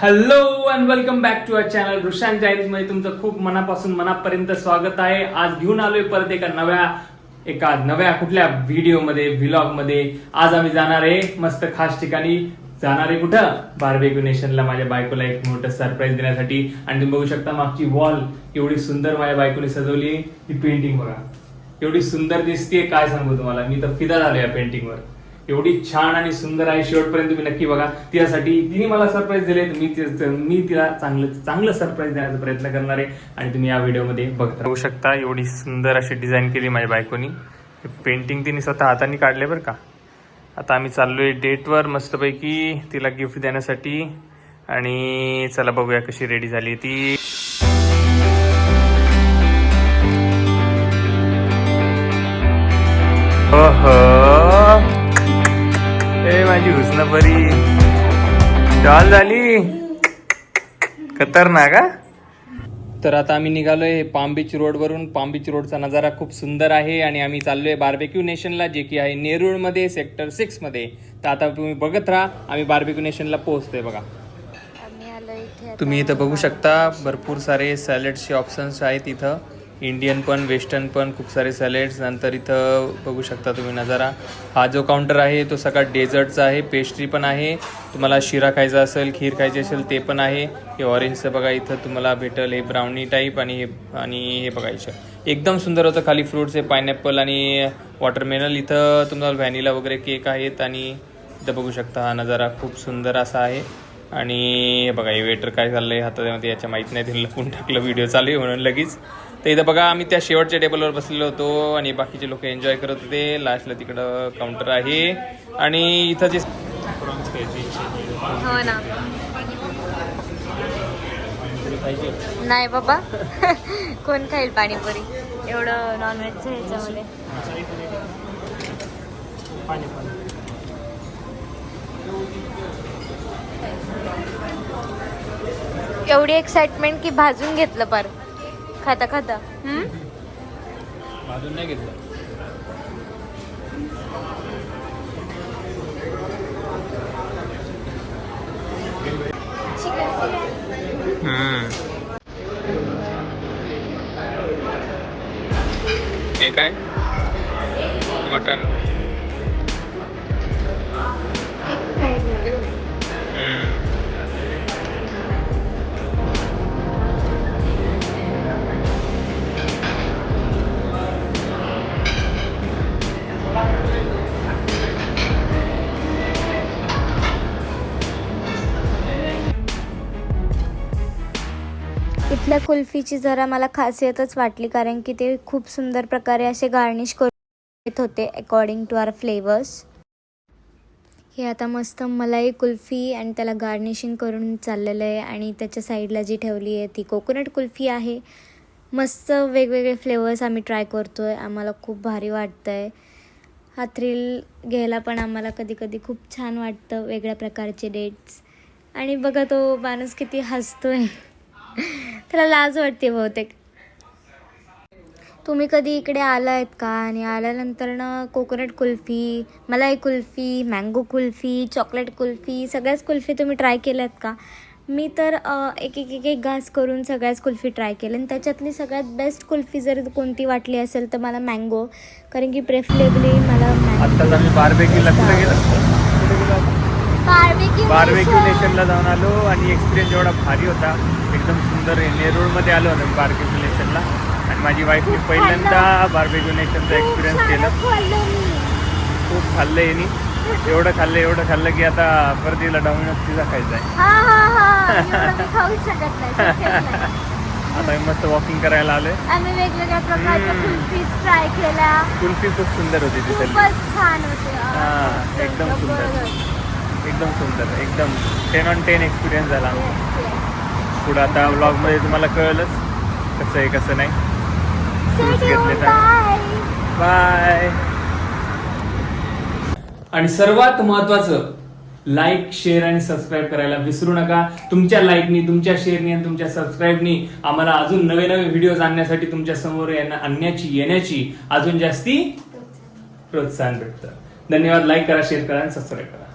Hello and welcome back to our channel Rushant diaries मध्ये तुमचं खूप मनापासून मनापर्यंत स्वागत आहे. आज घेऊन आलोय परत एका नव्या कुठल्या व्हिडिओ मध्ये व्लॉग मध्ये. आज आम्ही जाणार आहे मस्त खास ठिकाणी. जाणार आहे कुठं? बार्बेक्यू नेशनला माझ्या बायकोला एक मोठं सरप्राईज देण्यासाठी. आणि तुम्ही बघू शकता मागची वॉल एवढी सुंदर माझ्या बायकोने सजवली. ही पेंटिंग बघा एवढी सुंदर दिसते, काय सांगू तुम्हाला. मी तर फिदा झालो या पेंटिंगवर. एवढी छान आणि सुंदर आहे. शेवटपर्यंत तुम्ही नक्की बघा. तिच्यासाठी तिने मला सरप्राईज दिले, मी तिला चांगलं सरप्राईज देण्याचा प्रयत्न करणार आहे आणि तुम्ही या व्हिडिओमध्ये बघत राहू शकता. एवढी सुंदर अशी डिझाईन केली माझ्या बायकोनी. पेंटिंग तिने स्वतः हाताने काढले बरं का. आता आम्ही चाललोय डेटवर मस्तपैकी तिला गिफ्ट देण्यासाठी. आणि चला बघूया कशी रेडी झाली ती. ए माझी हुस्नपरी डॉल झाली खतरनाक. तर आता आम्ही निघालोय पाम बीच रोडवरून. पाम बीच रोडचा नजारा खूप सुंदर आहे आणि आम्ही चाललोय बार्बेक्यू नेशनला, जे की आहे नेरूळमध्ये सेक्टर 6 मध्ये. तर आता तुम्ही बघत राहा, आम्ही बार्बेक्यू नेशनला पोहोचतोय. बघा तुम्ही इथं बघू शकता भरपूर सारे सॅलडचे ऑप्शन्स आहेत इथं. इंडियन पण वेस्टर्न पण खूप सारे सॅलेड्स. नंतर इथं बघू शकता तुम्ही नजारा. हा जो काउंटर आहे तो सगळा डेझर्टचा आहे. पेस्ट्री पण आहे. तुम्हाला शिरा खायचा असेल, खीर खायची असेल ते पण आहे. हे ऑरेंजचं बघा इथं तुम्हाला भेटेल. हे ब्राउनी टाईप आणि हे बघायचं एकदम सुंदर होतं. खाली फ्रूट्स आहे, पायनॅपल आणि वॉटरमेलन. इथं तुम्हाला व्हॅनिला वगैरे केक आहेत. आणि इथं बघू शकता हा नजारा खूप सुंदर असा आहे. आणि हे बघा हे वेटर काय चाललंय हातामध्ये याच्या माहीत नाही, तिने लपून टाकलं व्हिडिओ चालू आहे म्हणून लगेच. तर इथं बघा आम्ही त्या शेवटच्या टेबलवर बसलेलो होतो आणि बाकीचे लोक एन्जॉय करत होते. लास्टला तिकडं काउंटर आहे आणि इथं जे हो ना नाही बाबा कोण खाईल पाणीपुरी एवढं नॉनव्हेजचं ह्याच्यामध्ये. एवढी एक्साइटमेंट की भाजून घेतलं पर खाता खाता. भाजून नाही घेतलं. हे काय मटन. इथल्या कुल्फीची जरा मला खासियतच वाटली, कारण की ते खूप सुंदर प्रकारे असे गार्निश करून येत होते अकॉर्डिंग टू आवर फ्लेवर्स. हे आता मस्त मलाई कुल्फी आणि त्याला गार्निशिंग करून चाललेलं आहे. आणि त्याच्या साईडला जी ठेवली आहे ती कोकोनट कुल्फी आहे. मस्त वेगवेगळे फ्लेवर्स आम्ही ट्राय करतो आहे. आम्हाला खूप भारी वाटतं आहे. हा थ्रिल घ्यायला पण आम्हाला कधी कधी खूप छान वाटतं, वेगळ्या प्रकारचे डेट्स. आणि बघा तो माणूस किती हसतो आहे, त्याला लाज वाटते बहुतेक. तुम्ही कधी इकडे आला आहेत का? आणि आल्यानंतर ना कोकोनट कुल्फी, मलाई कुल्फी, मँगो कुल्फी, चॉकलेट कुल्फी, सगळ्याच कुल्फी तुम्ही ट्राय केल्यात का? मी तर एक घास करून सगळ्याच कुल्फी ट्राय केल्या. आणि त्याच्यातली सगळ्यात बेस्ट कुल्फी जर कोणती वाटली असेल तर मला मँगो, कारण की प्रेफरेबली मला बार्बेक्यू नेशनला जाऊन आलो आणि एक्सपिरियन्स एवढा भारी होता, एकदम सुंदर. नेरूळमध्ये आलो ना बार्बेक्यू नेशनला. आणि माझी वाईफने पहिल्यांदा बार्बेक्यू नेशनचा एक्सपिरियन्स केला. खूप खाल्लं यांनी. एवढं खाल्लं की आता परत तिला डॉमिनोज पिझ्झा खायचा आहे. आता मी मस्त वॉकिंग करायला आलोय. आम्ही वेगवेगळ्या प्रकारच्या कुल्फी ट्राय केल्या. कुल्फी खूप सुंदर होती तिथे. छान होते. एकदम सुंदर एकदम 10 on 10 एक्सपिरियन्स झाला. पुढं आता व्लॉगमध्ये तुम्हाला कळलंच कसं आहे कसं नाही. घेतले तर बाय. आणि सर्वात महत्वाचं, लाईक, शेअर आणि सबस्क्राईब करायला विसरू नका. तुमच्या लाईकनी, तुमच्या शेअरनी आणि तुमच्या सबस्क्राईबनी आम्हाला अजून नवे व्हिडिओज आणण्यासाठी, तुमच्या समोर येण्याची अजून जास्ती प्रोत्साहन भेटतं. धन्यवाद. लाईक करा, शेअर करा आणि सबस्क्राईब करा.